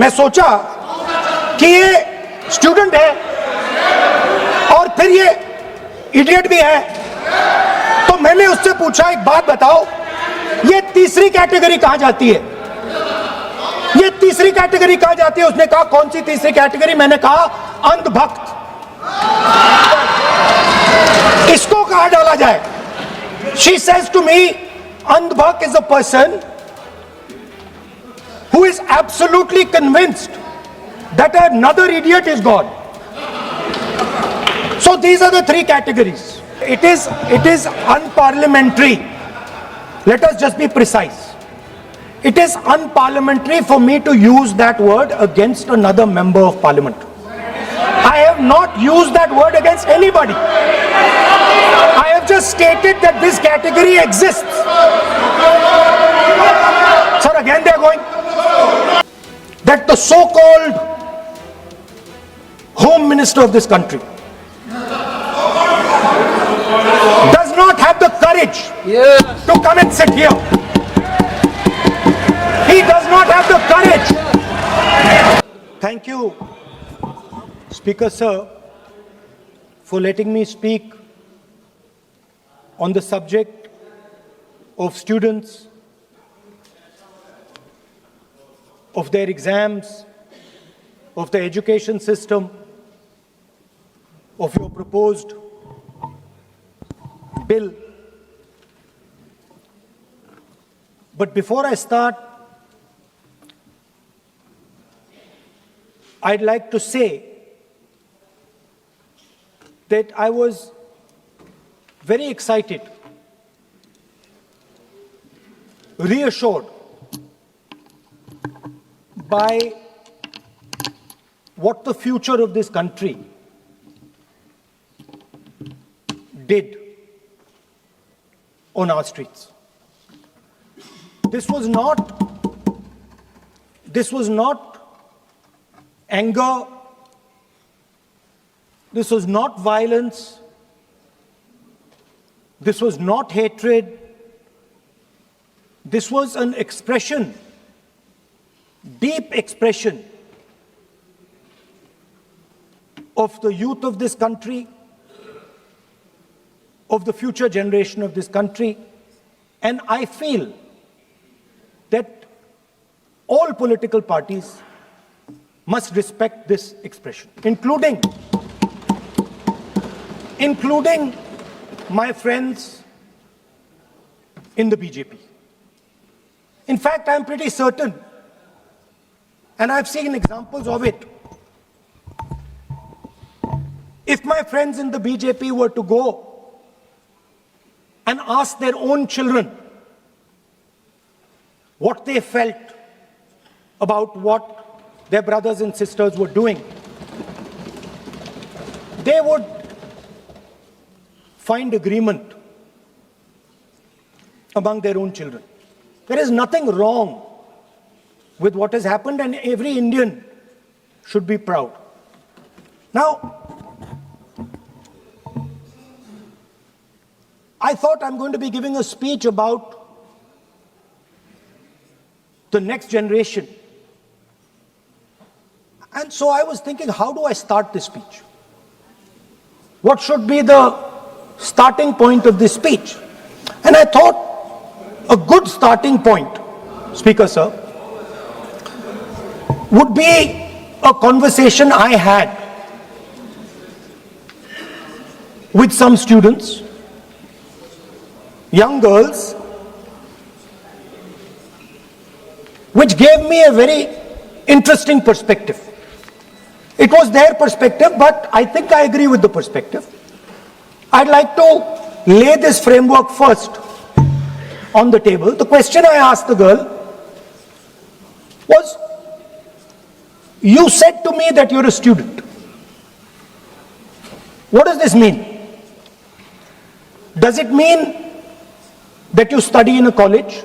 मैं सोचा कि ये स्टूडेंट है और फिर ये इडियट भी है, तो मैंने उससे पूछा, एक बात बताओ, ये तीसरी कैटेगरी कहां जाती है? ये तीसरी कैटेगरी कहां जाती है? उसने कहा, कौन सी तीसरी कैटेगरी? मैंने कहा, अंधभक्त। इसको कहां डाला जाए? She says to me, अंधभक्त is a person who is absolutely convinced that another idiot is God. So these are the three categories. It is unparliamentary. Let us just be precise. It is unparliamentary for me to use that word against another member of parliament. I have not used that word against anybody. I have just stated that this category exists. Sir, again they are going. That the so-called Home Minister of this country does not have the courage to come and sit here. He does not have the courage. Thank you, Speaker Sir, for letting me speak on the subject of students, of their exams, of the education system, of your proposed bill. But before I start, I'd like to say that I was very excited, reassured by what the future of this country did on our streets. This was not anger, this was not violence, this was not hatred, this was an expression, deep expression of the youth of this country, of the future generation of this country, and I feel that all political parties must respect this expression, including my friends in the BJP. In fact, I'm pretty certain, and I've seen examples of it, if my friends in the BJP were to go and ask their own children what they felt about what their brothers and sisters were doing, they would find agreement among their own children. There is nothing wrong with what has happened, and every Indian should be proud. Now, I thought I'm going to be giving a speech about the next generation. And so I was thinking, how do I start this speech? What should be the starting point of this speech? And I thought a good starting point, Speaker Sir, would be a conversation I had with some students, young girls, which gave me a very interesting perspective. It was their perspective, but I think I agree with the perspective. I'd like to lay this framework first on the table. The question I asked the girl was, you said to me that you're a student. What does this mean? Does it mean that you study in a college?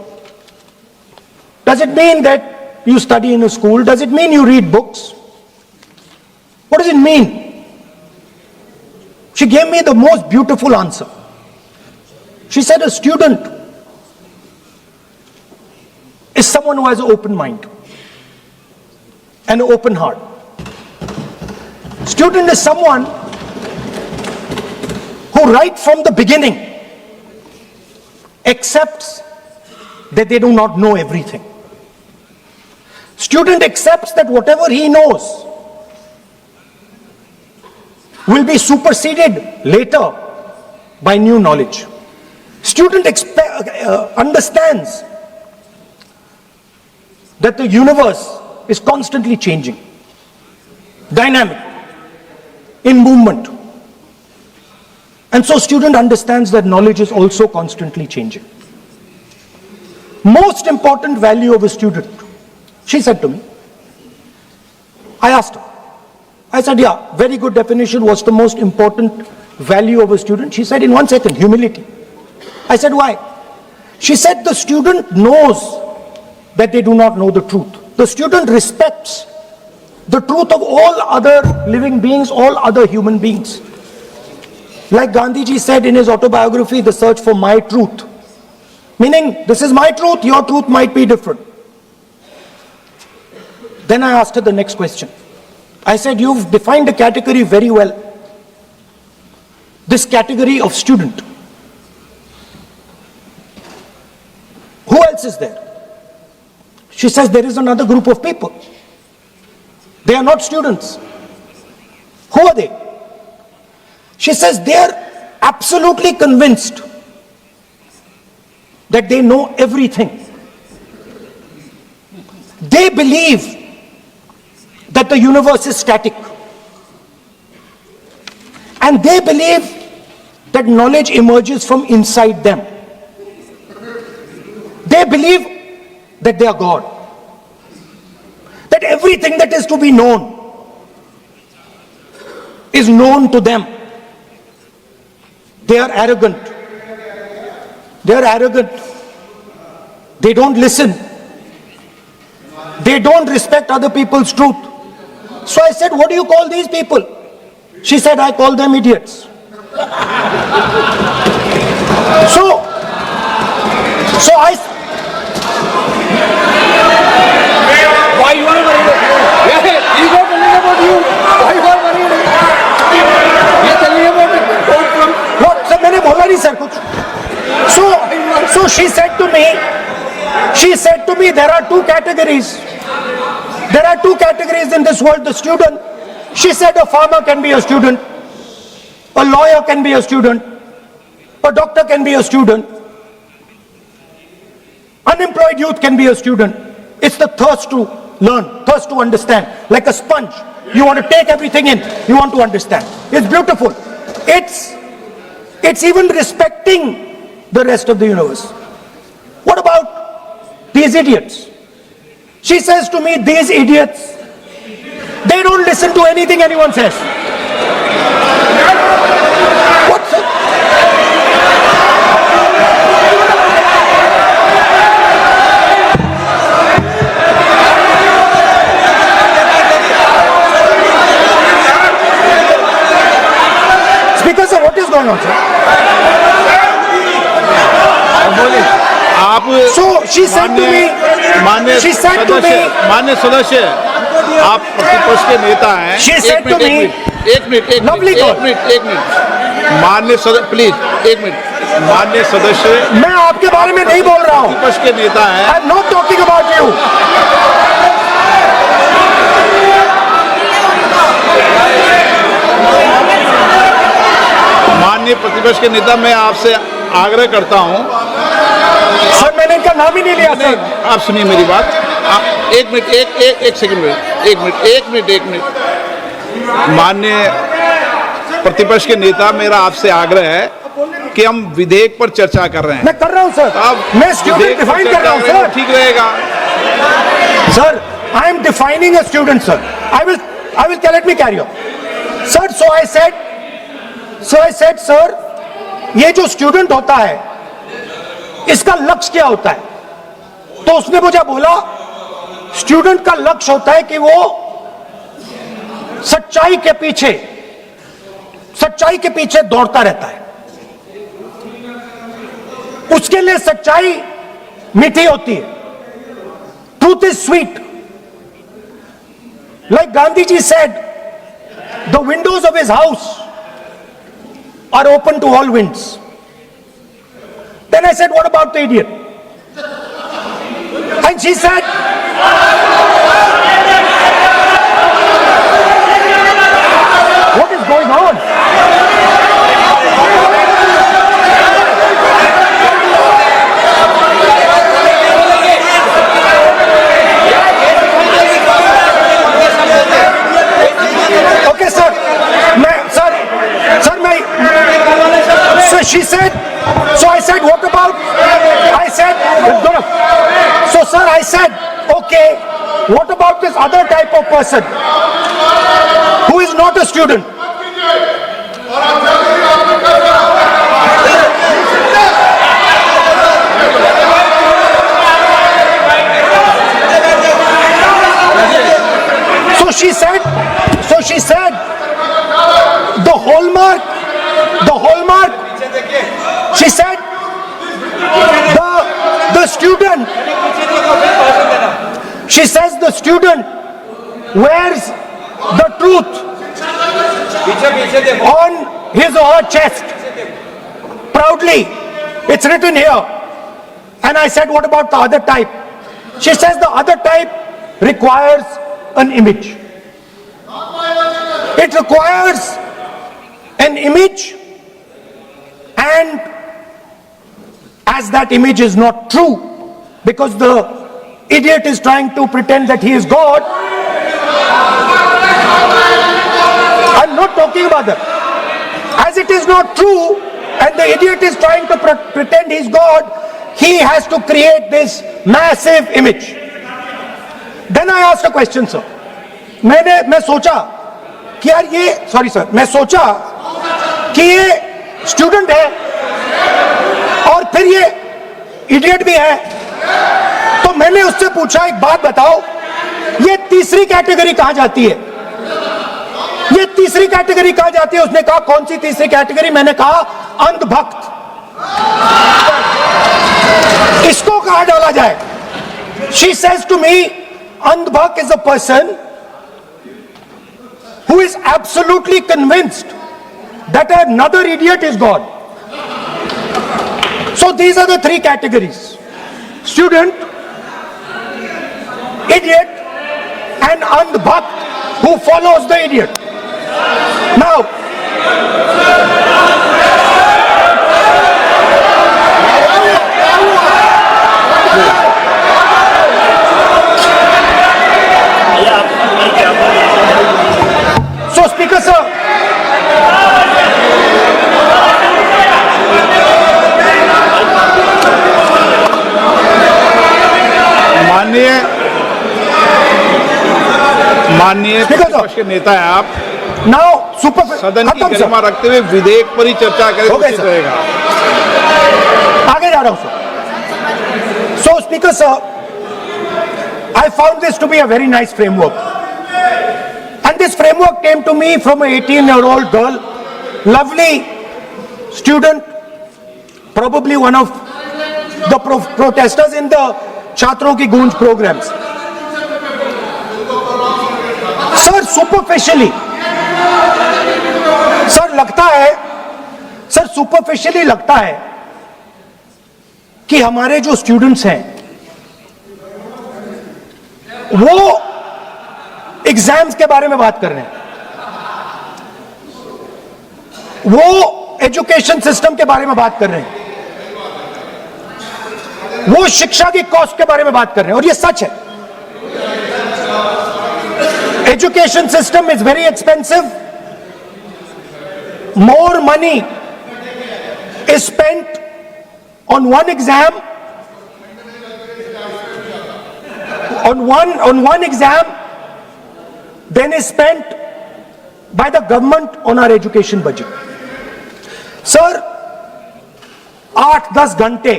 Does it mean that you study in a school? Does it mean you read books? What does it mean? She gave me the most beautiful answer. She said a student is someone who has an open mind. and an open heart. Student is someone who right from the beginning accepts that they do not know everything. Student accepts that whatever he knows will be superseded later by new knowledge. Student understands that the universe is constantly changing, dynamic, in movement. And so student understands that knowledge is also constantly changing. Most important value of a student, she said to me. I asked her. I said, yeah, very good definition. What's the most important value of a student? She said, in 1 second, humility. I said, why? She said, the student knows that they do not know the truth. The student respects the truth of all other living beings, all other human beings. Like Gandhiji said in his autobiography, The Search for My Truth. Meaning, this is my truth, your truth might be different. Then I asked her the next question. I said, you've defined a category very well. This category of student. Who else is there? She says, there is another group of people. They are not students. Who are they? She says, they are absolutely convinced that they know everything. They believe that the universe is static. And they believe that knowledge emerges from inside them. They believe that they are God. That everything that is to be known is known to them. They are arrogant. They are arrogant. They don't listen. They don't respect other people's truth. So I said, what do you call these people? She said, I call them idiots. So I... Why you are worried? Yeah, he's not telling about you. Why you are worried? He's telling about it. What? Sir, मैंने बोला नहीं sir कुछ. So she said to me, there are two categories. There are two categories in this world. The student, she said, a farmer can be a student, a lawyer can be a student, a doctor can be a student, unemployed youth can be a student. It's the thirst to learn, thirst to understand. Like a sponge, you want to take everything in, you want to understand. It's beautiful. It's even respecting the rest of the universe. What about these idiots? She says to me, these idiots, they don't listen to anything anyone says. What's it? Speaker sir, what is going on, sir? So she said to me, मान्य सदस्य, आप प्रतिपक्ष के नेता हैं. she said to me, एक minute मान्य सदस्य, प्लीज एक मिनट. मान्य सदस्य, मैं आपके बारे में नहीं बोल रहा हूँ. प्रतिपक्ष के नेता हैं. I'm not talking about you. माननीय प्रतिपक्ष के नेता, मैं आपसे आग्रह करता हूं. सर मैंने इनका नाम ही नहीं लिया सर. आप सुनिए मेरी बात. एक मिनट, एक सेकंड, एक मिनट. माननीय प्रतिपक्ष के नेता, मेरा आपसे आग्रह है कि हम विधेयक पर चर्चा कर रहे हैं. मैं कर रहा हूं सर. अब मैं स्टूडेंट डिफाइन कर रहा हूं सर. ठीक रहेगा. Sir, I am defining a student, sir. I will let me carry on. Sir, so I said, sir, ये जो स्टूडेंट होता है, इसका लक्ष्य क्या होता है? तो उसने मुझे बोला, स्टूडेंट का लक्ष्य होता है कि वो सच्चाई के पीछे दौड़ता रहता है. उसके लिए सच्चाई मीठी होती है. Truth is sweet. Like Gandhiji said, the windows of his house are open to all winds. Then I said, what about the idiot? And she said, what is going on? Okay, sir. So she said, so I said, what about? I said, so sir, I said, okay, what about this other type of person who is not a student? So she said, the hallmark, she said, the student, she says the student wears the truth on his or her chest proudly. It's written here. And I said, what about the other type? She says the other type requires an image. It requires an image, and as that image is not true, because the idiot is trying to pretend that he is God. I'm not talking about that. As it is not true, and the idiot is trying to pretend he's God, he has to create this massive image. Then I asked a question, sir. मैं सोचा कि यार ये, sorry sir, मैं सोचा कि ये student है और फिर ये इडियट भी है, तो मैंने उससे पूछा, एक बात बताओ, ये तीसरी कैटेगरी कहां जाती है? ये तीसरी कैटेगरी कहां जाती है? उसने कहा, कौन सी तीसरी कैटेगरी? मैंने कहा, अंधभक्त। इसको कहां डाला जाए? She says to me, अंधभक्त is a person who is absolutely convinced that another idiot is God. So these are the three categories: student, idiot, and andhbhakt who follows the idiot. Now, so Speaker sir, माननीय प्रतिपक्ष के नेता है आप, now super सदन की गरिमा रखते हुए विधेयक पर ही चर्चा करें तो उचित रहेगा। आगे जा रहा हूं sir. So Speaker sir, I found this to be a very nice framework, and this framework came to me from an 18-year-old girl, lovely student, probably one of the protesters in the Chhatron Ki Goonj programs. Sir superficially, sir लगता है, sir superficially लगता है कि हमारे जो students हैं वो exams के बारे में बात कर रहे हैं, वो एजुकेशन सिस्टम के बारे में बात कर रहे हैं, वो शिक्षा की कॉस्ट के बारे में बात कर रहे हैं, और ये सच है। Education system is very expensive. More money is spent on one exam, on one exam, than is spent by the government on our education budget. Sir, 8-10 घंटे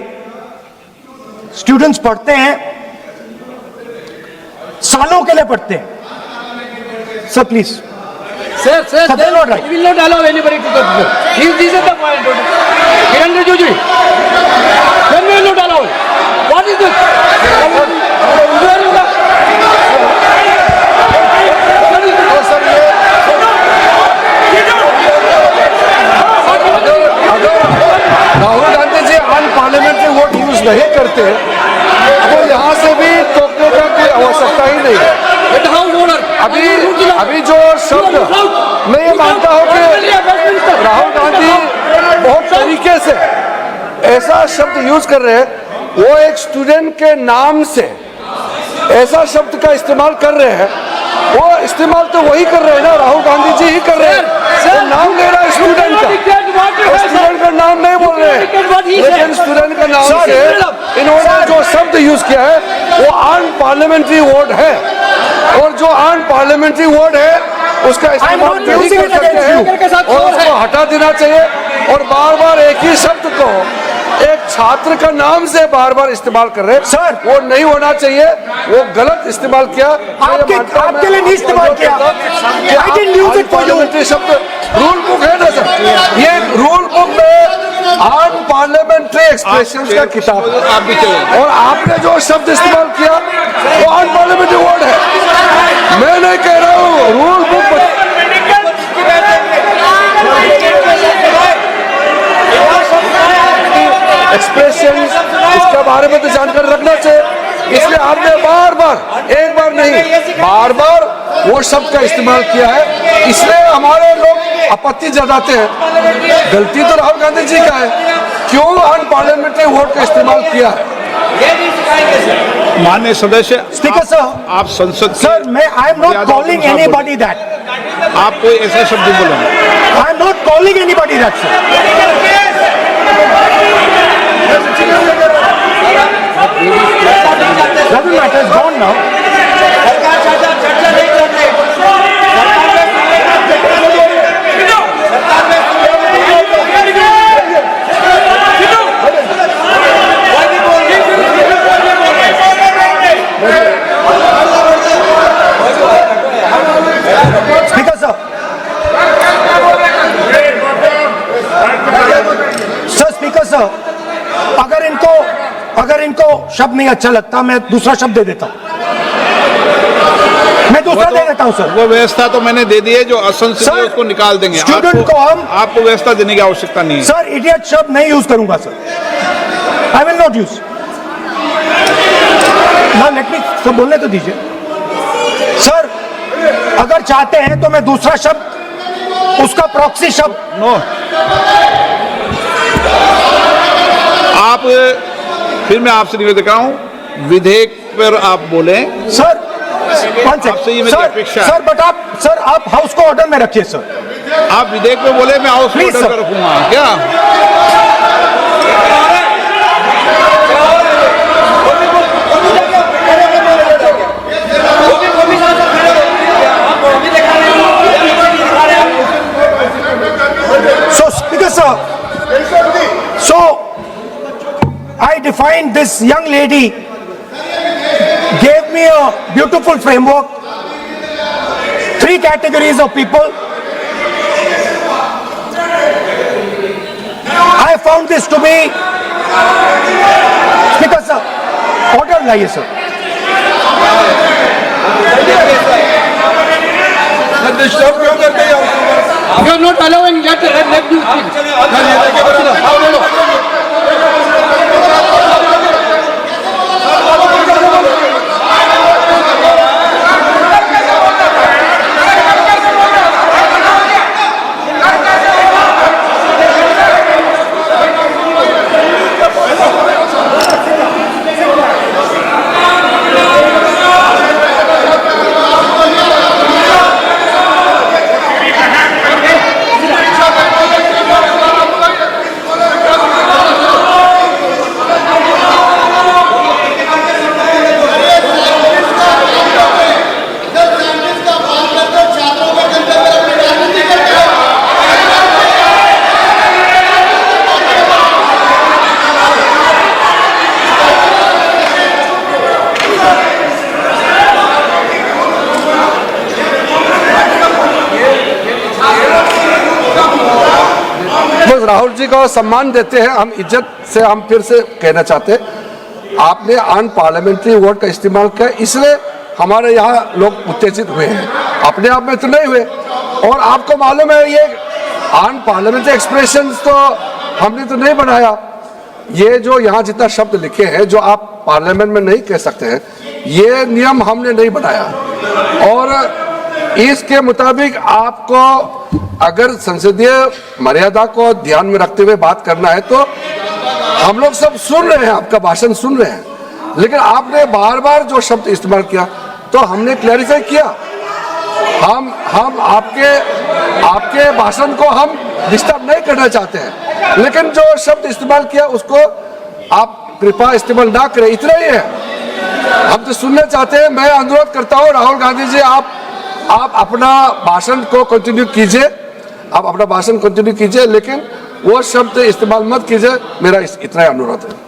स्टूडेंट्स पढ़ते हैं, सालों के लिए पढ़ते हैं। Sir, please. Sir, Sir, they are not right. we will not allow anybody to talk. This is the point. Kiran Rijiju, then we will not allow it. What is this? नहीं करते वो यहाँ से भी टोकने का कोई आवश्यकता ही नहीं है। अभी जो शब्द मैं ये मानता हूँ कि राहुल गांधी बहुत तरीके से ऐसा शब्द यूज कर रहे हैं, वो एक स्टूडेंट के नाम से ऐसा शब्द का इस्तेमाल कर रहे हैं। वो इस्तेमाल तो वही कर रहे हैं ना, राहुल गांधी जी ही कर रहे हैं। वो नाम ले रहा है स्टूडेंट का, स्टूडेंट का नाम नहीं बोल रहे हैं, लेकिन स्टूडेंट का नाम से इन्होंने जो शब्द यूज किया है वो अनपार्लियामेंट्री वर्ड है, और जो अनपार्लियामेंट्री वर्ड है उसका इस्तेमाल नहीं कर सकते हैं और उसको हटा देना चाहिए। और बार बार एक ही शब्द को एक छात्र का नाम से बार बार इस्तेमाल कर रहे हैं सर, वो नहीं होना चाहिए, वो गलत इस्तेमाल किया। आपके लिए नहीं इस्तेमाल किया। I didn't use it for you. शब्द रूल बुक है ना सर, ये रूल बुक में अनपार्लियामेंट्री एक्सप्रेशंस का किताब है, आप भी चले। और आपने जो शब्द इस्तेमाल किया वो अनपार्लियामेंट्री वर्ड है। मैं नहीं कह रहा हूँ, रूल बुक एक्सप्रेशन इसके बारे में तो जानकारी रखना चाहिए, इसलिए आपने बार बार, एक बार नहीं बार बार वो शब्द का इस्तेमाल किया है, इसलिए हमारे लोग आपत्ति जताते हैं। गलती तो राहुल गांधी जी का है, क्यों अनपार्लियामेंट्री वर्ड का इस्तेमाल किया है। माननीय सदस्य, स्पीकर सर, आप संसद सर मैं I am not calling anybody that, आप कोई ऐसा शब्द बोले, I am not calling anybody that sir. Doesn't matter, it's gone now. Speaker sir. Sir, Speaker sir, अगर इनको शब्द नहीं अच्छा लगता मैं दूसरा शब्द दे देता हूं, मैं दूसरा दे देता हूं सर। वो व्यवस्था तो मैंने दे दी है, जो असंसदीय है उसको निकाल देंगे। स्टूडेंट को हम, आपको व्यवस्था देने की आवश्यकता नहीं है सर। इडियट शब्द नहीं यूज करूंगा sir, I will not use. ना लेट मी सब बोलने तो दीजिए सर। अगर चाहते हैं तो मैं दूसरा शब्द, उसका प्रॉक्सी शब्द। नो, आप फिर मैं आपसे निवेदन कर रहा हूं, विधेयक पर आप बोले सर। आपसे ये मेरी अपेक्षा है। सर बट आप हाउस को ऑर्डर में रखिए सर। आप विधेयक पे बोले, मैं हाउस Please, ऑर्डर sir. पर रखूंगा क्या? So Speaker sir, so I defined this young lady, gave me a beautiful framework, 3 categories of people. I found this to be, Speaker sir, order लाइए sir. डिस्टर्ब क्यों करते हैं? You are not allowing let you Rahul ji का सम्मान देते हैं, हम इज्जत से हम फिर से कहना चाहते हैं, आपने अनपार्लियामेंट्री वर्ड का इस्तेमाल किया, इसलिए हमारे यहाँ लोग उत्तेजित हुए हैं, अपने आप में तो नहीं हुए। और आपको मालूम है ये अनपार्लियामेंट्री एक्सप्रेशंस तो हमने तो नहीं बनाया, ये जो यहाँ जितना शब्द लिखे हैं जो आप पार्लियामेंट में नहीं कह सकते हैं, ये नियम हमने नहीं बनाया। और इसके मुताबिक आपको अगर संसदीय मर्यादा को ध्यान में रखते हुए बात करना है तो हम लोग सब सुन रहे हैं, आपका भाषण सुन रहे हैं, लेकिन आपने बार बार जो शब्द इस्तेमाल किया तो हमने क्लैरिफाई किया। हम आपके भाषण को हम डिस्टर्ब नहीं करना चाहते हैं, लेकिन जो शब्द इस्तेमाल किया उसको आप कृपया इस्तेमाल ना करें, इतना ही है। हम तो सुनना चाहते हैं। मैं अनुरोध करता हूं राहुल गांधी जी, आप अपना भाषण को कंटिन्यू कीजिए, आप अपना भाषण कंटिन्यू कीजिए, लेकिन वो शब्द इस्तेमाल मत कीजिए, मेरा इतना ही अनुरोध है।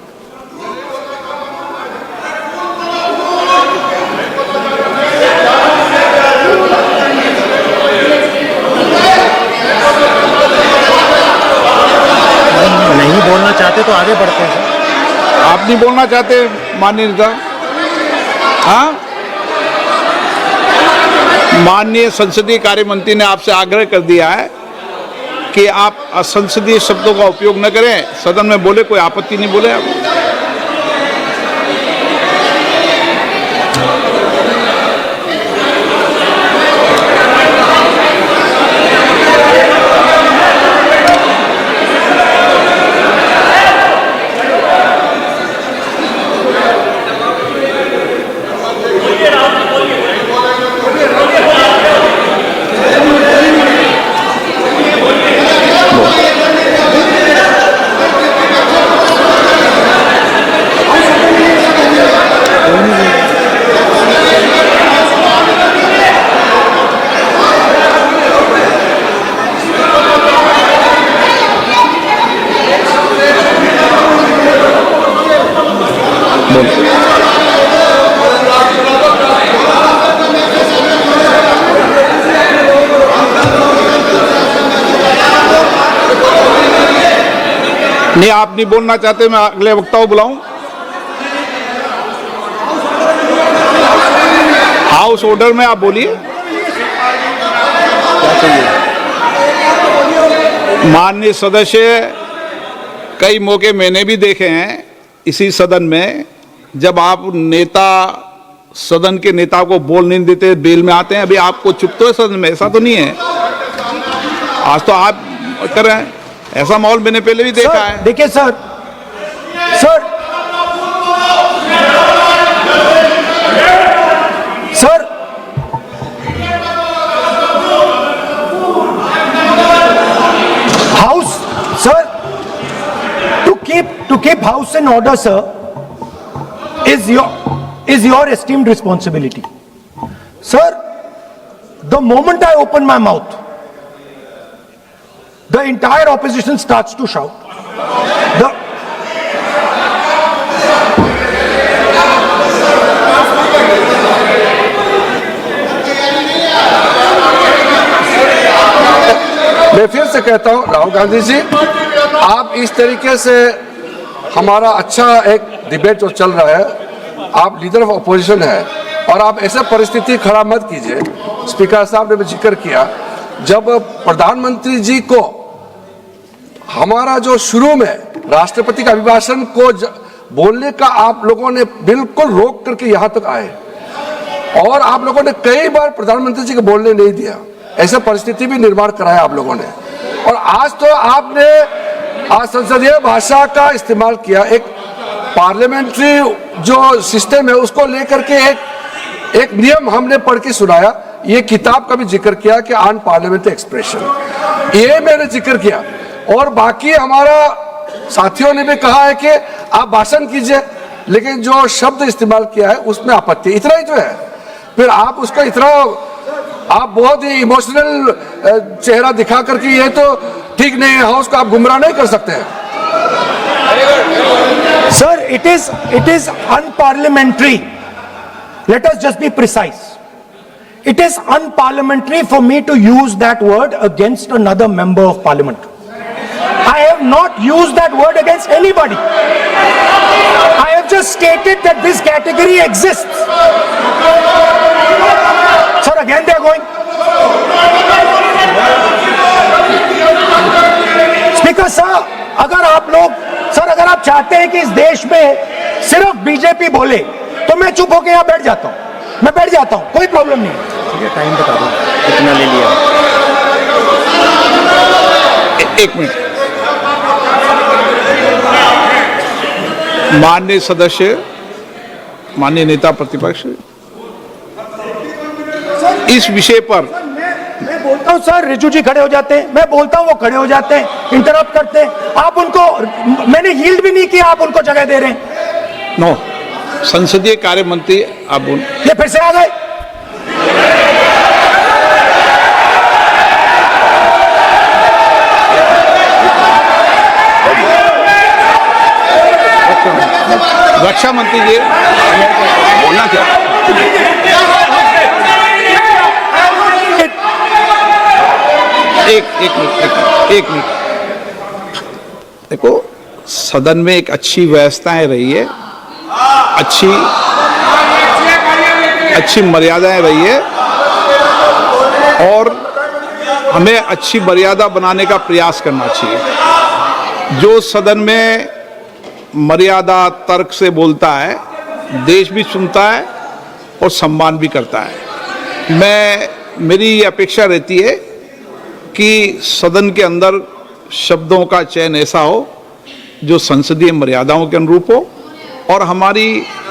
नहीं बोलना चाहते तो आगे बढ़ते हैं। आप नहीं बोलना चाहते माननीय नेता? हाँ, माननीय संसदीय कार्य मंत्री ने आपसे आग्रह कर दिया है कि आप असंसदीय शब्दों का उपयोग न करें, सदन में बोले, कोई आपत्ति नहीं बोले आप। नहीं, आप नहीं बोलना चाहते, मैं अगले वक्ता को बुलाऊं? हाउस ऑर्डर में आप बोलिए। माननीय सदस्य, कई मौके मैंने भी देखे हैं इसी सदन में, जब आप नेता सदन के नेता को बोल नहीं देते, बेल में आते हैं। अभी आपको चुप तो है सदन में, ऐसा तो नहीं है। आज तो आप कर रहे हैं, ऐसा माहौल मैंने पहले भी देखा है। देखिए sir, house sir, to keep house in order, sir, is your esteemed responsibility. Sir, the moment I open my mouth, the entire opposition starts to shout. मैं फिर से कहता हूं राहुल गांधी जी, आप इस तरीके से हमारा अच्छा एक डिबेट जो चल रहा है, आप लीडर ऑफ अपोजिशन है और आप ऐसा परिस्थिति खड़ा मत कीजिए। स्पीकर साहब ने भी जिक्र किया, जब प्रधानमंत्री जी को हमारा जो शुरू में राष्ट्रपति का अभिभाषण को बोलने का आप लोगों ने बिल्कुल रोक करके यहां तक आए और आप लोगों ने कई बार प्रधानमंत्री जी को बोलने नहीं दिया, ऐसा परिस्थिति भी निर्माण कराया आप लोगों ने। और आज तो आपने संसदीय भाषा का इस्तेमाल किया, एक पार्लियामेंट्री जो सिस्टम है उसको लेकर के एक नियम हमने पढ़ के सुनाया। ये किताब का भी जिक्र किया कि अन पार्लियामेंट्री एक्सप्रेशन, ये मैंने जिक्र किया। और बाकी हमारा साथियों ने भी कहा है कि आप भाषण कीजिए, लेकिन जो शब्द इस्तेमाल किया है उसमें आपत्ति, इतना ही तो है। फिर आप उसको इतना, आप बहुत ही इमोशनल चेहरा दिखा करके ये तो ठीक नहीं है, हाउस को आप गुमराह नहीं कर सकते हैं। Sir, it is unparliamentary. Let us just be precise. It is unparliamentary for me to use that word against another member of parliament. I have not used that word against anybody. I have just stated that this category exists. Sir, again they are going. Speaker sir, अगर आप आप चाहते हैं कि इस देश में सिर्फ बीजेपी बोले तो मैं चुप होकर यहां बैठ जाता हूं, मैं बैठ जाता हूं, कोई प्रॉब्लम नहीं है। ठीक है, टाइम बता दो कितना ले लिया। एक मिनट। माननीय सदस्य, माननीय नेता प्रतिपक्ष, इस विषय पर मैं बोलता हूं सर, रिजू जी खड़े हो जाते हैं, मैं बोलता हूं वो खड़े हो जाते हैं, इंटरप्ट करते हैं। आप उनको, मैंने यील्ड भी नहीं किया, आप उनको जगह दे रहे हैं। नो, संसदीय कार्य मंत्री आप ये फिर से आ गए। रक्षा मंत्री जी बोलना क्या? एक मिनट। देखो, सदन में एक अच्छी व्यवस्थाएं रही है, अच्छी मर्यादाएं रही है, और हमें अच्छी मर्यादा बनाने का प्रयास करना चाहिए। जो सदन में मर्यादा तर्क से बोलता है, देश भी सुनता है और सम्मान भी करता है। मेरी ये अपेक्षा रहती है कि सदन के अंदर शब्दों का चयन ऐसा हो जो संसदीय मर्यादाओं के अनुरूप हो और हमारी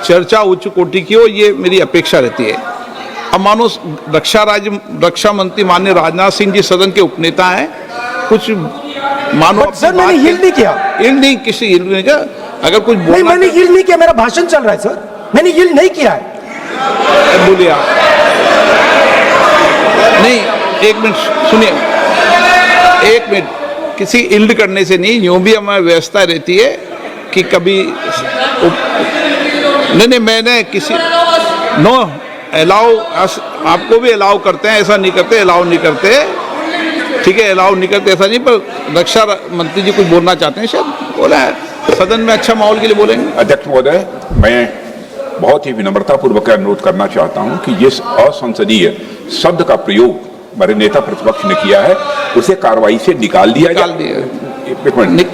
चर्चा उच्च कोटि की हो, ये मेरी अपेक्षा रहती है। अब मानो रक्षा मंत्री माननीय राजनाथ सिंह जी सदन के उपनेता हैं, कुछ मानो सर मैंने यील्ड नहीं किया, किसी यील्ड नहीं किया। अगर कुछ नहीं, मैंने यील्ड नहीं किया, मेरा भाषण चल रहा है सर, मैंने यील्ड नहीं किया है। बोलिए आप। नहीं, एक मिनट सुनिए, एक मिनट। किसी इल्ड करने से नहीं, यूं भी हमारी व्यवस्था रहती है कि कभी नहीं, मैंने किसी नो अलाउ, आपको भी अलाउ करते हैं, ऐसा नहीं करते, अलाउ नहीं करते, ठीक है, अलाउ नहीं करते, ऐसा नहीं। पर रक्षा मंत्री जी कुछ बोलना चाहते हैं, शायद बोला है, सदन में अच्छा माहौल के लिए बोलेंगे। अध्यक्ष महोदय, मैं बहुत ही विनम्रतापूर्वक अनुरोध करना चाहता हूं कि जिस असंसदीय शब्द का प्रयोग हमारे नेता प्रतिपक्ष ने किया है उसे कार्रवाई से निकाल दिया जाए।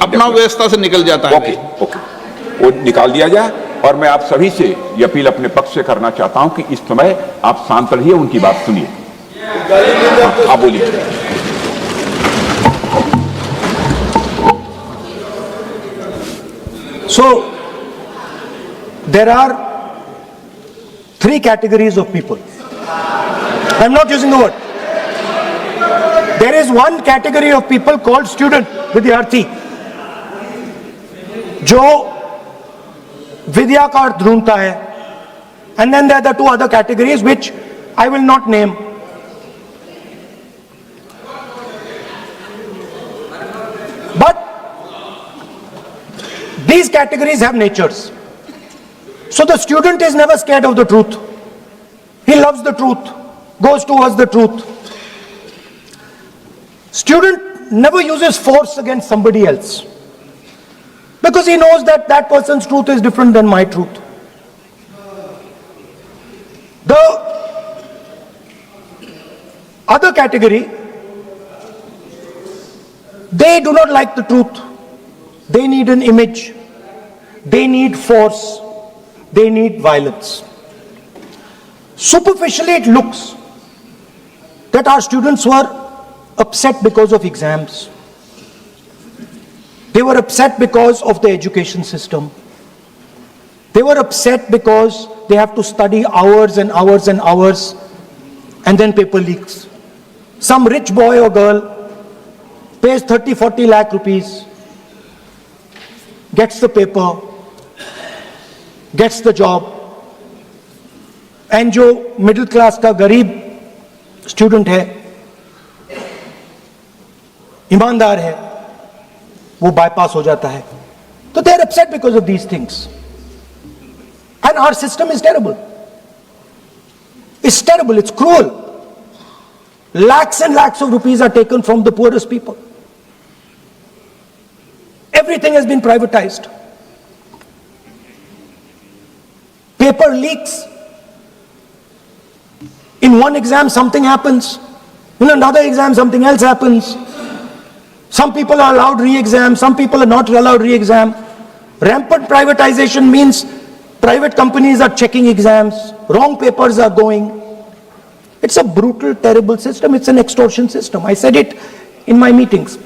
अपना व्यवस्था से निकल जाता है। ओके, वो निकाल दिया जाए। और मैं आप सभी से ये अपील अपने पक्ष से करना चाहता हूं कि इस समय आप शांत रहिए, उनकी बात सुनिए। आप बोलिए। So, there are 3 categories of people. I'm not using the word. There is one category of people called student, विद्यार्थी, जो विद्या का अर्थ ढूंढता है. And then there are the 2 other categories which I will not name. But these categories have natures. So the student is never scared of the truth. He loves the truth, goes towards the truth. Student never uses force against somebody else because he knows that that person's truth is different than my truth. The other category, they do not like the truth. They need an image. They need force. They need violence. Superficially, it looks that our students were upset because of exams. They were upset because of the education system. They were upset because they have to study hours and hours and hours, and then paper leaks. Some rich boy or girl pays 30-40 lakh rupees, gets the paper, gets the job, and जो middle class का गरीब student है, ईमानदार है, वो bypass हो जाता है. So they are upset because of these things. And our system is terrible. It's terrible, it's cruel. Lakhs and lakhs of rupees are taken from the poorest people. Everything has been privatized. Paper leaks. In one exam something happens. In another exam something else happens. Some people are allowed re-exam, some people are not allowed re-exam. Rampant privatization means private companies are checking exams, wrong papers are going. It's a brutal, terrible system. It's an extortion system. I said it in my meetings.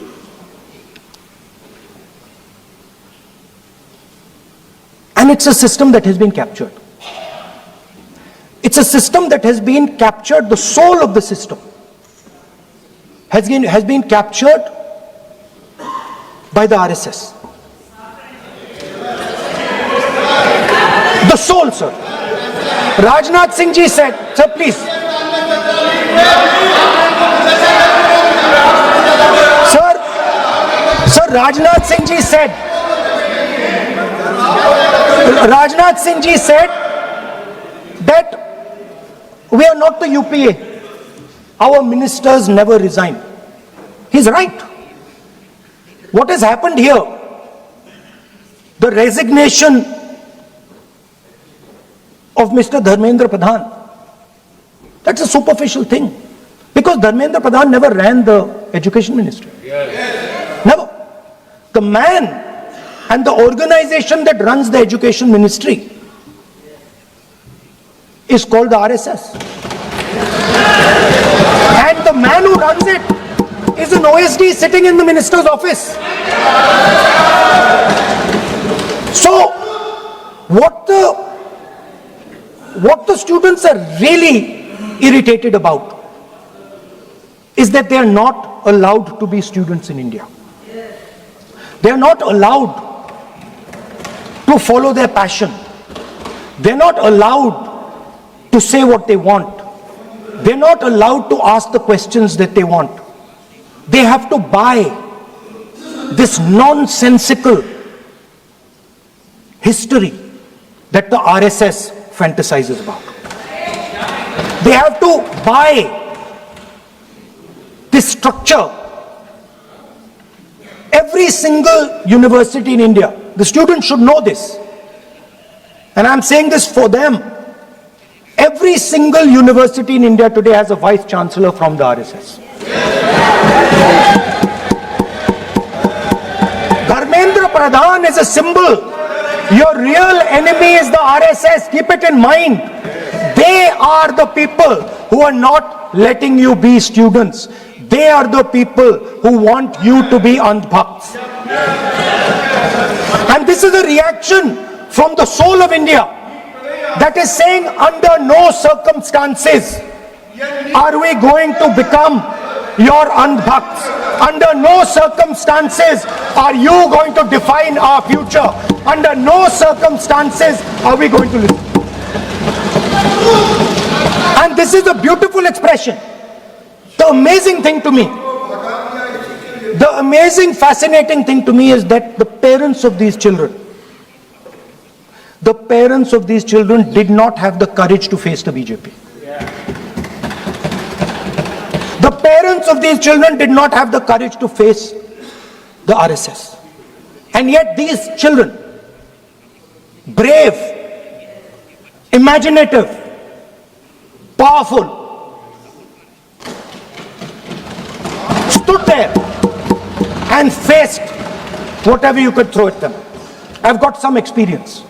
And it's a system that has been captured. It's a system that has been captured, the soul of the system has been captured by the RSS. The soul, sir. Rajnath Singh ji said, sir, please. Sir, Rajnath Singh ji said, that we are not the UPA. Our ministers never resign. He's right. What has happened here? The resignation of Mr. Dharmendra Pradhan. That's a superficial thing. Because Dharmendra Pradhan never ran the education ministry. Never. The man and the organization that runs the education ministry is called the RSS. And the man who runs it is an OSD sitting in the minister's office. So, what the students are really irritated about is that they are not allowed to be students in India. They are not allowed to follow their passion. They are not allowed to say what they want. They're not allowed to ask the questions that they want. They have to buy this nonsensical history that the RSS fantasizes about. They have to buy this structure. Every single university in India, the students should know this, and I'm saying this for them. Every single university in India today has a vice chancellor from the RSS. Dharmendra Pradhan is a symbol. Your real enemy is the RSS. Keep it in mind. They are the people who are not letting you be students. They are the people who want you to be Andhbhakts. And this is a reaction from the soul of India that is saying, under no circumstances are we going to become your Andhbhakts. Under no circumstances are you going to define our future. Under no circumstances are we going to listen. And this is a beautiful expression. The amazing thing to me, the amazing, fascinating thing to me is that the parents of these children did not have the courage to face the BJP. The parents of these children did not have the courage to face the RSS. And yet these children, brave, imaginative, powerful, stood there and faced whatever you could throw at them. I've got some experience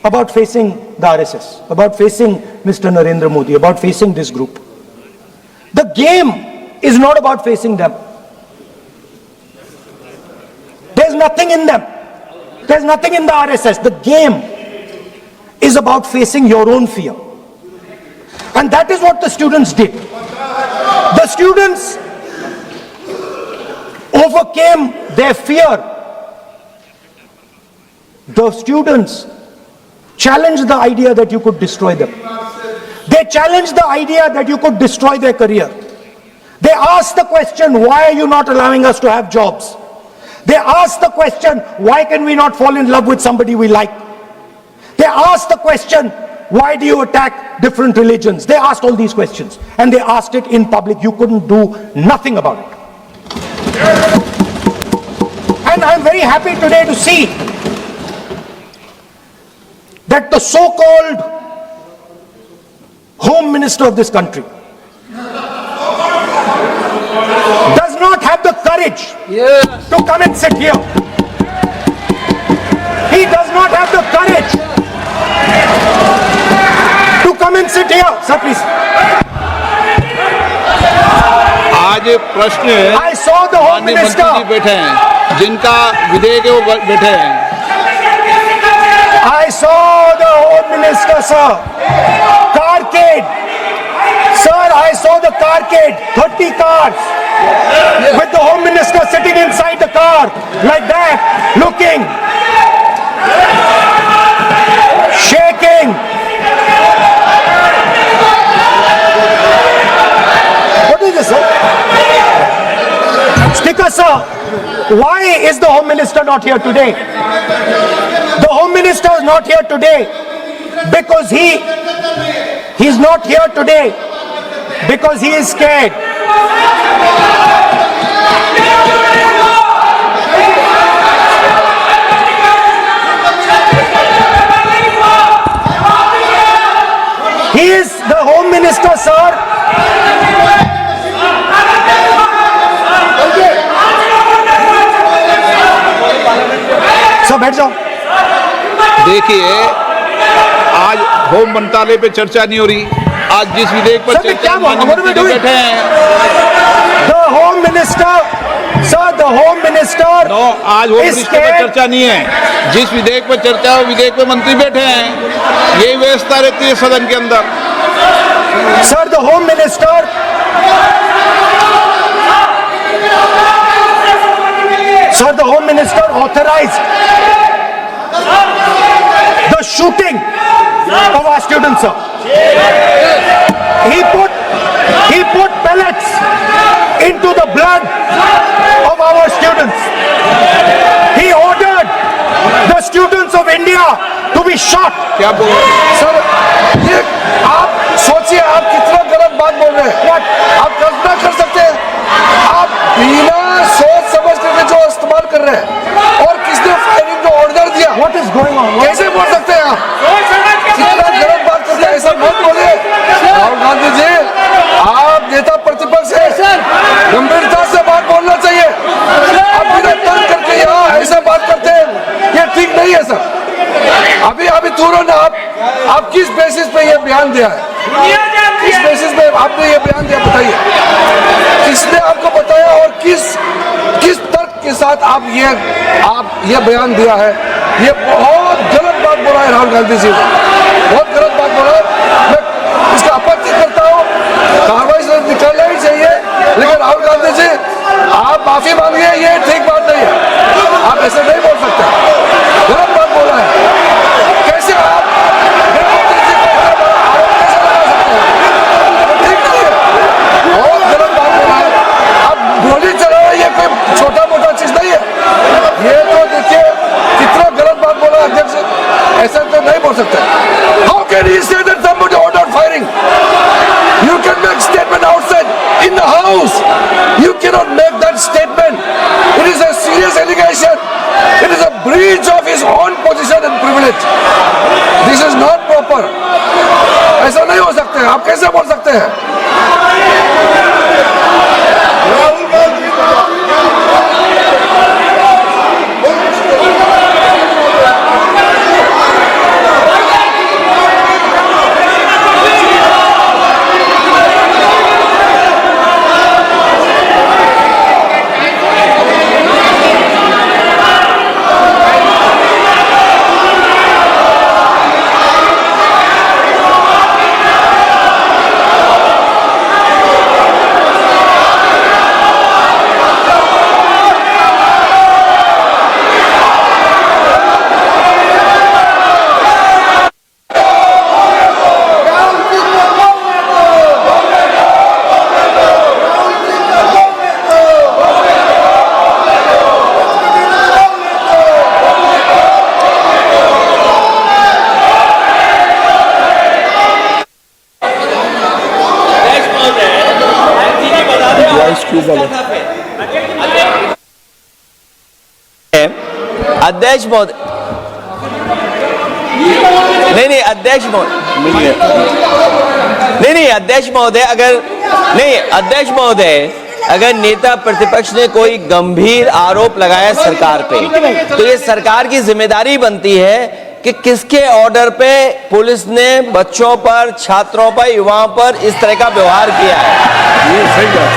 about facing the RSS, about facing Mr. Narendra Modi, about facing this group. The game is not about facing them. There's nothing in them. There's nothing in the RSS. The game is about facing your own fear. And that is what the students did. The students overcame their fear. The students challenged the idea that you could destroy them. They challenged the idea that you could destroy their career. They asked the question, why are you not allowing us to have jobs? They asked the question, why can we not fall in love with somebody we like? They asked the question, why do you attack different religions? They asked all these questions, and they asked it in public. You couldn't do nothing about it. And I'm very happy today to see that the so-called Home Minister of this country does not have the courage to come and sit here. He not have the courage to come and sit here. Sir, please. आज प्रश्न है, I saw the Home माननीय मंत्री जी Minister. बैठे हैं, जिनका विधेयक है वो बैठे हैं। I saw the Home Minister, sir. Carcade. Sir, I saw the carcade. 30 cars. With the Home Minister sitting inside the car. Like that. Looking. Shaking. What is this, sir? Speaker, sir. Why is the Home Minister not here today? The Home Minister is not here today because he's not here today because he is scared. He is the Home Minister, sir. Sir बैठ जाओ। देखिए, आज home मंत्रालय पे चर्चा नहीं हो रही। आज जिस विधेयक पर सर, मैं चर्चा क्या बोल रहा हूं? माननीय मंत्री जी बैठे हैं। The Home Minister, sir, the Home Minister no, आज होम is मिनिस्टर पर scared. चर्चा नहीं है। जिस विधेयक पर चर्चा है, विधेयक पे मंत्री बैठे हैं। यही व्यवस्था रहती है सदन के अंदर। Sir, the Home Minister. Sir, the Home Minister authorized the shooting of our students, sir. He put pellets into the blood of our students. He ordered the students of India to be shot. क्या बोल रहे हैं? Sir, ये आप सोचिए, आप कितना गलत बात बोल रहे हैं। आप कल्पना कर सकते हैं, आप बिना सोच समझ करके जो इस्तेमाल कर रहे हैं, और किसने फायरिंग का ऑर्डर दिया, What is going on? कैसे बोल सकते हैं आप? कितना गलत बात करते हैं, ऐसा मत बोलिए। राहुल गांधी जी, आप नेता प्रतिपक्ष हैं, गंभीरता से बात बोलना चाहिए। आप बिना तंग करके यहाँ ऐसा बात करते हैं, ये ठीक नहीं है सर। अभी तुरंत आप किस बेसिस पे ये बयान दिया है? किस बेसिस पे आपने ये बयान दिया, बताइए। किसने आपको बताया और किस तर्क के साथ आप ये बयान दिया है? ये बहुत गलत बात बोला है राहुल गांधी जी, बहुत गलत बात बोला है। मैं इसका आपत्ति करता हूँ, कार्रवाई से निकालना ही चाहिए, लेकिन राहुल गांधी जी आप माफी मांगिए, ये ठीक बात नहीं है। आप ऐसे नहीं बोल सकते, गलत बात बोला है। कैसे आप गृहमंत्री जी को इतना बड़ा आरोप कैसे लगा सकते हैं? ठीक नहीं है, बहुत गलत बात बोला है। आप गोली चलाना ये कोई छोटा मोटा चीज नहीं है। ये तो देखिए कितना गलत बात बोला अध्यक्ष, ऐसा तो नहीं बोल सकते। How can he say that somebody ordered firing? You can make statement outside in the house. You cannot make that statement. It is a serious allegation. It is a breach of his own position and privilege. This is not proper. ऐसा नहीं हो सकते, आप कैसे बोल सकते हैं? अध्यक्ष महोदय, नहीं अध्यक्ष महोदय, नहीं अध्यक्ष महोदय, अगर नहीं अध्यक्ष महोदय, अगर नेता प्रतिपक्ष ने कोई गंभीर आरोप लगाया सरकार पे, तो ये सरकार की जिम्मेदारी बनती है कि किसके ऑर्डर पे पुलिस ने बच्चों पर, छात्रों पर, युवाओं पर इस तरह का व्यवहार किया है। ये सही बात है।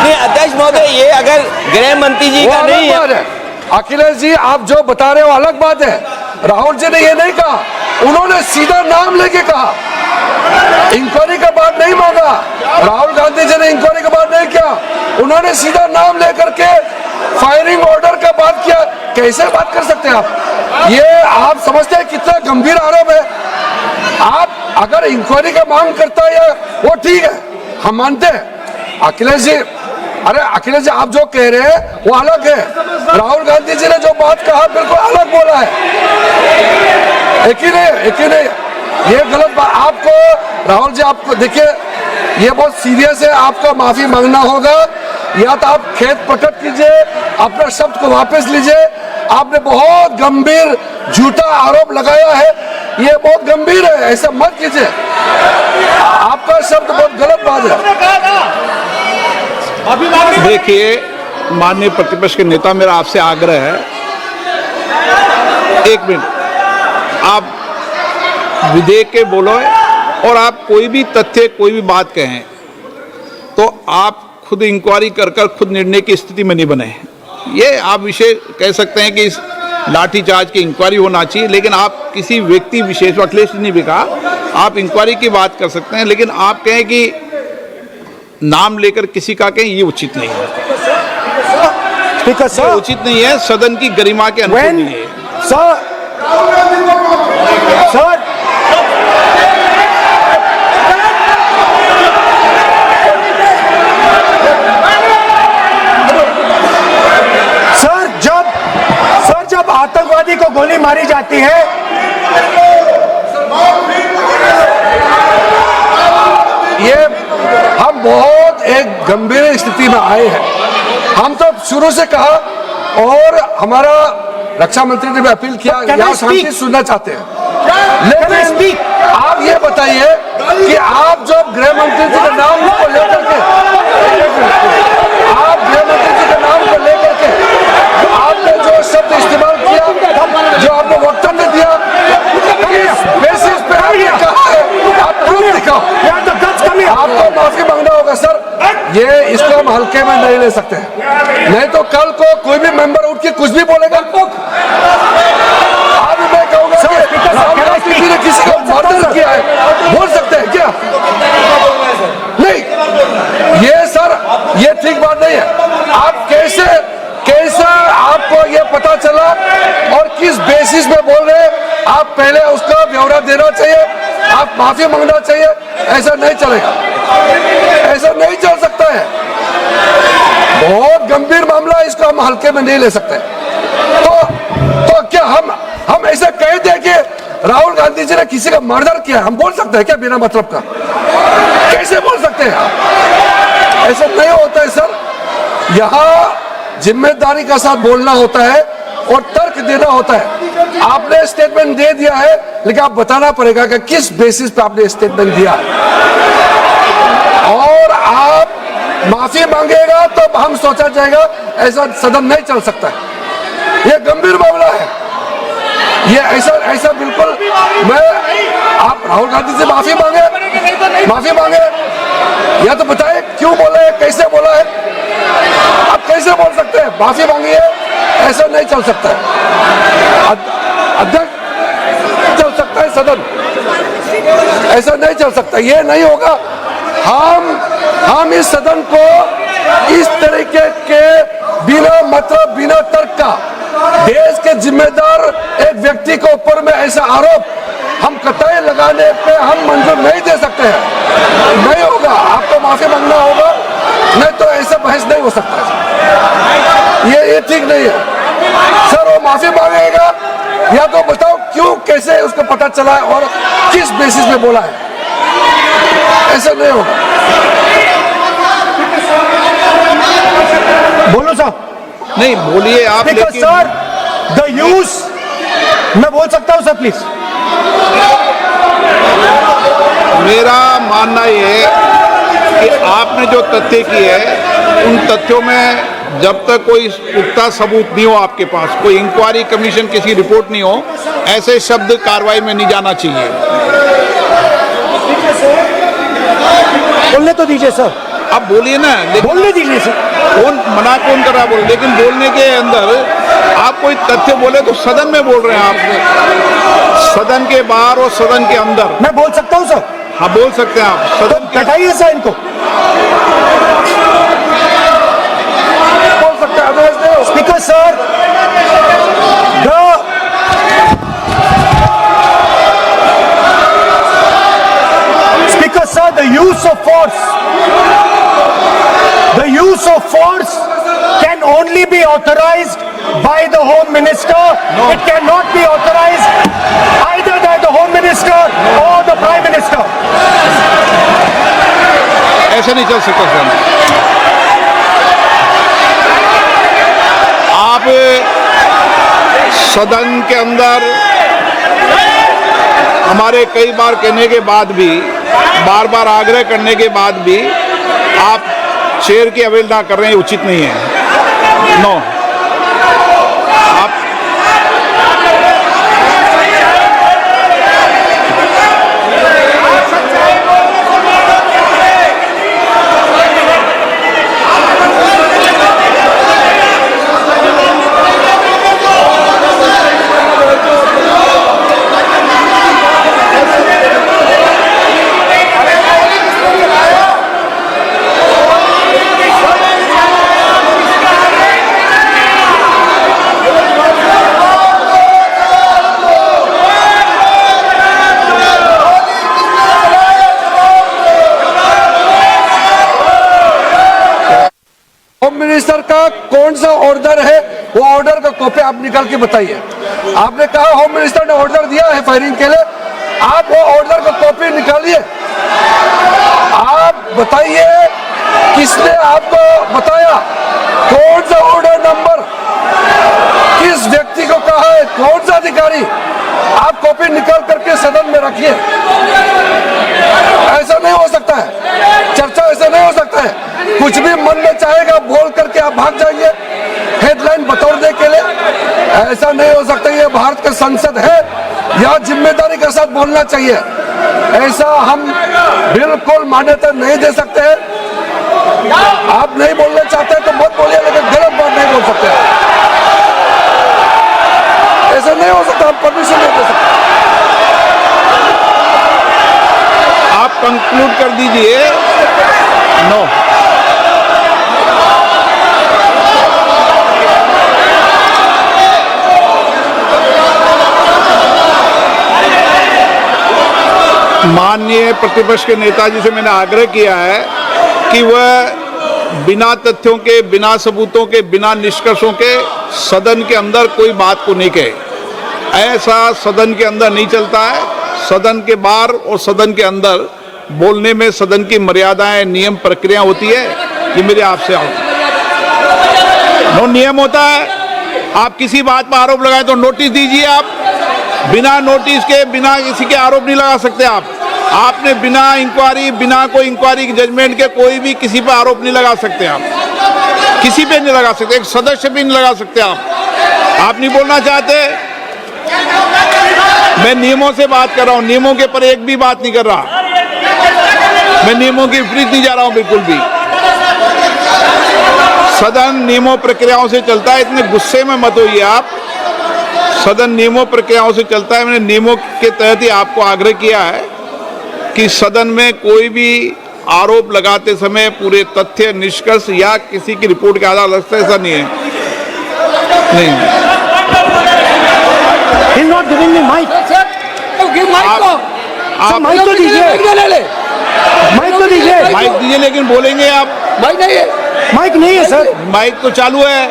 नहीं अध्यक्ष महोदय, ये अगर गृह मंत्री जी वो का अलग नहीं बात है। है। अखिलेश जी, आप जो बता रहे हो अलग बात है। राहुल जी ने ये नहीं कहा, उन्होंने सीधा नाम लेके कहा, इंक्वायरी का बात नहीं मांगा। राहुल गांधी जी ने इंक्वायरी का बात नहीं किया, उन्होंने सीधा नाम लेकर के फायरिंग ऑर्डर का बात किया। कैसे बात कर सकते हैं आप? ये आप समझते हैं कितना गंभीर आरोप है? आप अगर इंक्वायरी का मांग करता है या वो ठीक है, हम मानते हैं। अखिलेश जी, अरे अखिलेश जी, आप जो कह रहे हैं वो अलग है। राहुल गांधी जी ने जो बात कहा बिल्कुल अलग बोला है। एक ही नहीं, ये गलत बात। आपको राहुल जी, आपको देखिए, ये बहुत सीरियस है, आपको माफी मांगना होगा, या तो आप खेत प्रकट कीजिए, अपना शब्द को वापस लीजिए। आपने बहुत गंभीर झूठा आरोप लगाया है, ये बहुत गंभीर है, ऐसा मत कीजिए। आपका शब्द बहुत गलत बात है। देखिए माननीय प्रतिपक्ष के नेता, मेरा आपसे आग्रह है, एक मिनट, आप विधेयक के बोलो और आप कोई भी तथ्य, कोई भी बात कहें तो आप खुद इंक्वायरी कर खुद निर्णय की स्थिति में नहीं बने। ये आप विषय कह सकते हैं कि इस लाठीचार्ज की इंक्वायरी होना चाहिए, लेकिन आप किसी व्यक्ति विशेष, अखिलेश ने भी कहा, आप इंक्वायरी की बात कर सकते हैं, लेकिन आप कहें कि नाम लेकर किसी का कहें, ये उचित नहीं है। Speaker, ये sir, उचित नहीं है, सदन की गरिमा के अनुकूल when, नहीं है। sir, जब आतंकवादी को गोली मारी जाती है, ये हम बहुत एक गंभीर स्थिति में आए हैं। हम तो शुरू से कहा, और हमारा रक्षा मंत्री ने भी अपील किया, यहाँ शांति सुनना चाहते हैं। लेकिन आप ये बताइए कि आप जो गृह मंत्री जी के नाम को लेकर के, आप गृह मंत्री जी के नाम को लेकर के आपने जो शब्द इस्तेमाल किया, जो आपने वक्तव्य दिया, इस बेसिस पे आपने कहा है, आप प्रूफ दिखाओ। आपको माफी मांगना होगा सर, ये इसको हम हल्के में नहीं ले सकते, नहीं तो कल को कोई भी मेंबर उठ के कुछ भी बोलेगा। आज मैं कहूंगा कि राहुल गांधी जी ने किसी को मर्डर किया है, बोल सकते हैं क्या? नहीं, ये सर, ये ठीक बात नहीं है। आप कैसे आपको ये पता चला और किस बेसिस पे बोल रहे हैं? आप पहले उसका ब्यौरा देना चाहिए, आप माफी मांगना चाहिए। ऐसा नहीं चलेगा, ऐसा नहीं चल सकता है। बहुत गंभीर मामला है, इसको हम हल्के में नहीं ले सकते। तो क्या हम ऐसा कह दें कि राहुल गांधी जी ने किसी का मर्डर किया, हम बोल सकते हैं क्या बिना मतलब का? कैसे बोल सकते हैं? ऐसा नहीं होता है सर। यहाँ जिम्मेदारी का साथ बोलना होता है और तर्क देना होता है। आपने स्टेटमेंट दे दिया है, लेकिन आप बताना पड़ेगा कि किस बेसिस पे आपने स्टेटमेंट दिया है। और आप माफी मांगेगा तो हम सोचा जाएगा, ऐसा सदन नहीं चल सकता है। यह गंभीर मामला है, ये ऐसा बिल्कुल। आप राहुल गांधी से माफी मांगे, या तो बताए क्यों बोला है, कैसे बोला है। आप कैसे बोल सकते हैं? माफी मांगी है, ऐसा नहीं चल सकता है। अध्यक्ष चल सकता है सदन, ऐसा नहीं चल सकता, ये नहीं होगा। हम इस सदन को इस तरीके के बिना मतलब, बिना तर्क का, देश के जिम्मेदार एक व्यक्ति के ऊपर में ऐसा आरोप हम कतई लगाने पे हम मंजूर नहीं दे सकते हैं। नहीं होगा, आपको माफी मांगना होगा, नहीं तो ऐसा बहस नहीं हो सकता है। ये ठीक नहीं है सर। वो माफी मांगेगा, या तो बताओ क्यों, कैसे उसको पता चला है और किस बेसिस पे बोला है। ऐसा नहीं होगा। बोलो साहब। नहीं बोलिए आप, लेकिन सर द यूज, मैं बोल सकता हूं सर प्लीज? मेरा मानना ये है कि आपने जो तथ्य की है उन तथ्यों में जब तक कोई पुख्ता सबूत नहीं हो आपके पास, कोई इंक्वायरी कमीशन किसी रिपोर्ट नहीं हो, ऐसे शब्द कार्रवाई में नहीं जाना चाहिए। बोलने तो दीजिए सर, अब बोलिए ना, बोलने दीजिए सर। कौन मना कौन कर रहा बोल, लेकिन बोलने के अंदर आप कोई तथ्य बोले तो सदन में बोल रहे हैं आप, सदन के बाहर और सदन के अंदर। मैं बोल सकता हूँ सर? हाँ बोल सकते हैं आप, सदन के बैठाइए सर इनको। बोल सकते हैं speaker sir, Speaker sir, the use of force can only be authorized by the Home Minister. No. It cannot be authorized either by the Home Minister or the Prime Minister. ऐसे नहीं चल सकता sir. आप सदन के अंदर हमारे कई बार कहने के बाद भी, बार बार आग्रह करने के बाद भी आप चेयर की अवहेलना कर रहे हैं, उचित नहीं है। नो, आप होम मिनिस्टर का कौन सा ऑर्डर है, वो ऑर्डर का कॉपी आप निकाल के बताइए। आपने कहा होम मिनिस्टर ने ऑर्डर दिया है फायरिंग के लिए, आप वो ऑर्डर का कॉपी निकालिए। आप बताइए किसने आपको बताया, कौन सा ऑर्डर नंबर किस व्यक्ति को कहा है, कौन सा अधिकारी। आप कॉपी निकाल करके सदन में रखिए। ऐसा नहीं हो सकता है, चर्चा ऐसा नहीं हो सकता है। कुछ भी मन में चाहेगा बोल करके आप भाग जाएंगे हेडलाइन बटोरने के लिए। ऐसा नहीं हो सकता। ये भारत का संसद है, यहाँ जिम्मेदारी के साथ बोलना चाहिए। ऐसा हम बिल्कुल मान्यता नहीं दे सकते हैं। आप नहीं बोलना चाहते तो मत बोलिए, लेकिन गलत बात नहीं बोल सकते। ऐसा नहीं हो सकता, हम परमिशन नहीं दे सकते। आप कंक्लूड कर दीजिए। नो, माननीय प्रतिपक्ष के नेताजी से मैंने आग्रह किया है कि वह बिना तथ्यों के, बिना सबूतों के, बिना निष्कर्षों के सदन के अंदर कोई बात को नहीं कहे। ऐसा सदन के अंदर नहीं चलता है। सदन के बाहर और सदन के अंदर बोलने में सदन की मर्यादाएं, नियम, प्रक्रिया होती है। ये मेरे आपसे नो नियम होता है। आप किसी बात पर आरोप लगाए तो नोटिस दीजिए। आप बिना नोटिस के, बिना किसी के आरोप नहीं लगा सकते। आपने बिना इंक्वायरी, बिना कोई इंक्वायरी की जजमेंट के कोई भी किसी पर आरोप नहीं लगा सकते। आप किसी पे नहीं लगा सकते, एक सदस्य भी नहीं लगा सकते। आप नहीं बोलना चाहते, मैं नियमों से बात कर रहा हूं, नियमों के पर एक भी बात नहीं कर रहा। मैं नियमों के विपरीत नहीं जा रहा हूं बिल्कुल भी। सदन नियमों प्रक्रियाओं से चलता है, इतने गुस्से में मत होइए आप। सदन नियमों प्रक्रियाओं से चलता है। मैंने नियमों के तहत ही आपको आग्रह किया है कि सदन में कोई भी आरोप लगाते समय पूरे तथ्य, निष्कर्ष या किसी की रिपोर्ट के आधार लगता है, ऐसा नहीं है। नहीं, He's not giving me mic. आप माइक तो दीजिए, माइक तो दीजिए। माइक दीजिए, लेकिन बोलेंगे आप। भाई नहीं है, माइक नहीं है सर। माइक तो चालू है।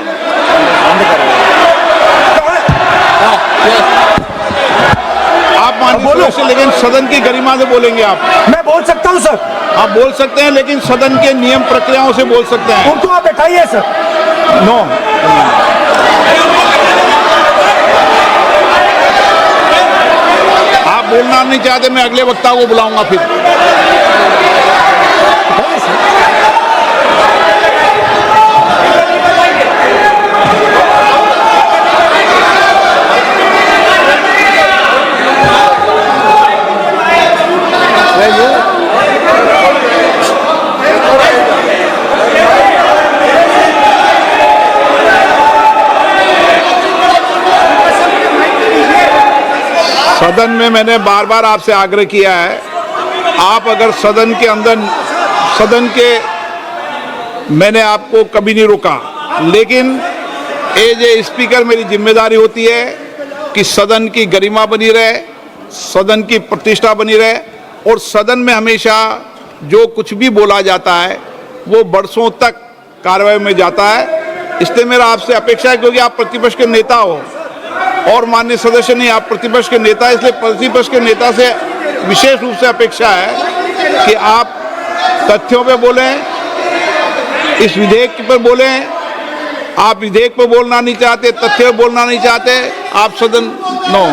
आप मानिए से, लेकिन सदन की गरिमा से बोलेंगे आप। मैं बोल सकता हूँ सर। आप बोल सकते हैं, लेकिन सदन के नियम प्रक्रियाओं से बोल सकते हैं। उनको आप बैठाइए सर। नो, आप बोलना नहीं चाहते, मैं अगले वक्ता को बुलाऊंगा फिर। सदन में मैंने बार बार आपसे आग्रह किया है, आप अगर सदन के अंदर, मैंने आपको कभी नहीं रोका, लेकिन एज ए स्पीकर मेरी जिम्मेदारी होती है कि सदन की गरिमा बनी रहे, सदन की प्रतिष्ठा बनी रहे, और सदन में हमेशा जो कुछ भी बोला जाता है वो बरसों तक कार्रवाई में जाता है। इसलिए मेरा आपसे अपेक्षा है, क्योंकि आप प्रतिपक्ष के नेता हो और माननीय सदस्य नहीं, आप प्रतिपक्ष के नेता, इसलिए प्रतिपक्ष के नेता से विशेष रूप से अपेक्षा है कि आप तथ्यों पे बोलें, इस विधेयक पर बोलें। आप विधेयक पर बोलना नहीं चाहते, तथ्य पर बोलना नहीं चाहते, आप सदन नो।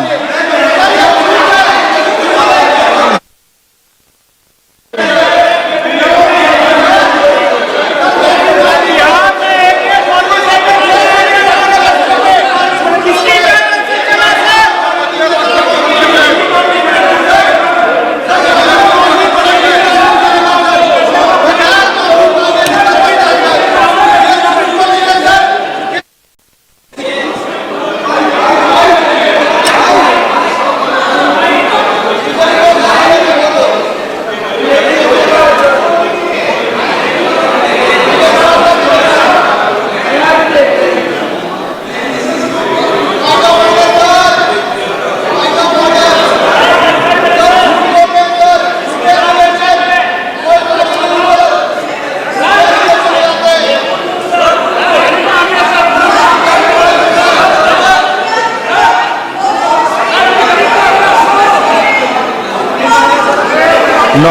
नो,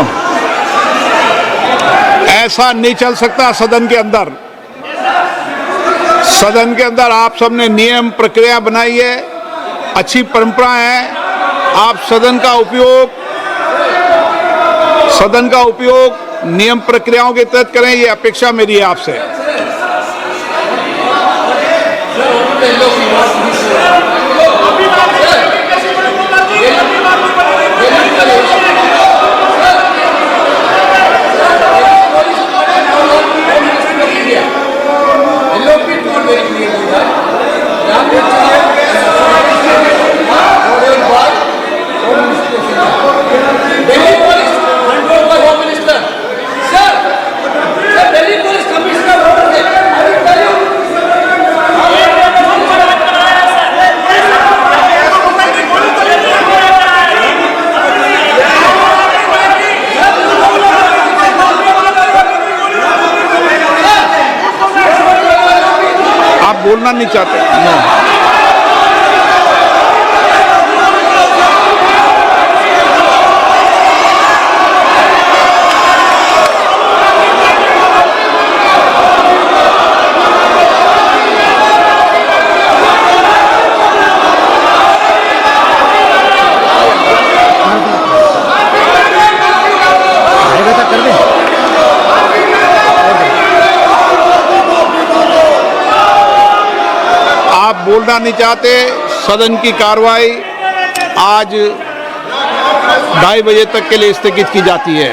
ऐसा नहीं चल सकता सदन के अंदर। सदन के अंदर आप सबने नियम प्रक्रिया बनाई है, अच्छी परंपरा है। आप सदन का उपयोग नियम प्रक्रियाओं के तहत करें, ये अपेक्षा मेरी है आपसे। बोलना नहीं चाहते, नो। आप बोलना नहीं चाहते। सदन की कार्रवाई आज 2:30 बजे तक के लिए स्थगित की जाती है।